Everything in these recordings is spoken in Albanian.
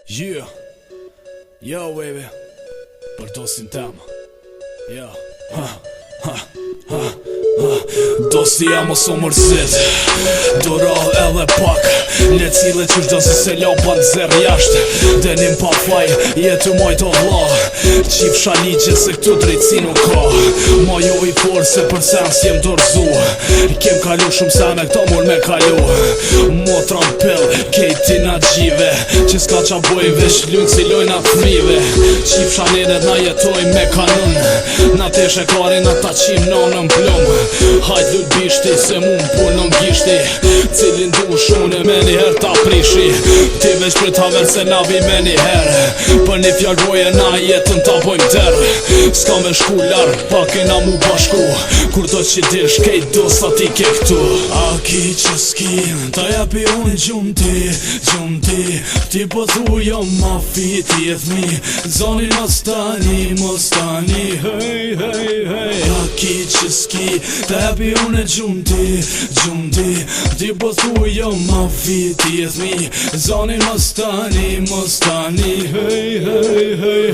Yeah, yo baby, për dosin tem. Yeah, dosti jam mos u mërzit, duro edhe pak. Le cilë qysh do se lopan zer jasht. Denim pa faj, jetu mojt o vla. Qif shaligje se këtu drejtësi nuk ka. Ma jo i forë se për sens jem dorzu. Kem kalu shumë se me këta mur me kalu. Motra m'pill, kejti na gjive, që s'ka qa boj vesh lunë si lojna fmive. Qif shalinet na jetoj me kanun, na teshe kari na ta qim nonën plum. Hajt lut bishti se mu m'punën gishti, cilin du shune me njëher ta prishi. Ti veç për ta verë se na vi me njëher, për një fjall boje na jetën ta bojmë tërë. S'ka me shku larë, pa kena mu bashku, kur do që dish kejt do sa ti ke këtu. A ki që s'kin, ta japi unë gjumë ti, ti po thu jo ma fiti e thmi, zonin mos tani, hej, hej, hej. A ki që s'ki, ta japi unë gjumë ti, ti po thu jo ma fiti e thmi, zonin mos tani, hej, hej, hej.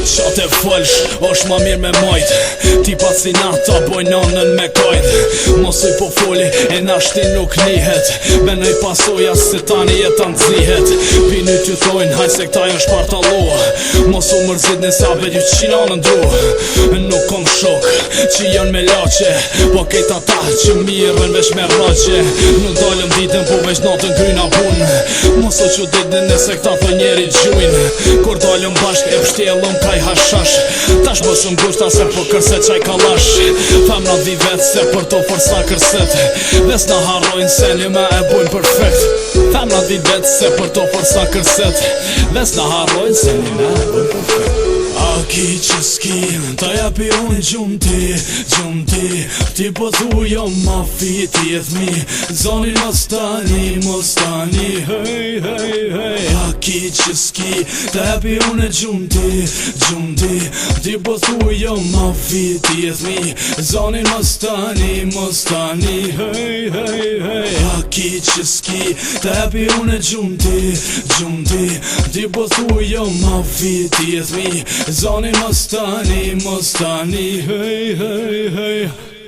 Qate fëlsh, është ma mirë me majt, ti pacinata bojnonën me kajt. Mosoj po foli, e nashti nuk nihet, benoj pasoja se tani jetan t'zihet. Pini t'ju thojnë, haj se këta jën shpartaloa, mos u mërzit në sabet ju qina në ndru. Nuk kom shok, që janë me lache, po kejta ta që mirën vesh me rrache. Nuk dalëm ditën, po veç natën kryna pun, mos o që ditën nëse këta thë njeri gjujnë. Kur dalëm bashk e pështjelëm kaj hashash, tash mos më gushta se po kërse qaj kalash. Femna di vetë se për to forsa kërset, ves na harrojnë se një me e bujnë perfekt. Femna di vetë se për to forsa kërset, ves na harrojnë se një me e bujnë perfekt. A ki që s'kin, ta japi unë gjumë ti, ti po thu jo ma fiti e thmi, zonin mos tani, hej, hej, hej. A ki që s'ki, ta japi unë gjumë ti, ti po thu jo ma fiti e thmi, zonin mos tani, hej, hej, hej. A ki që s'ki, ta japi unë gjumë ti, po thu jo ma fiti e thmi, zonin mos tani, hej, hej, hej.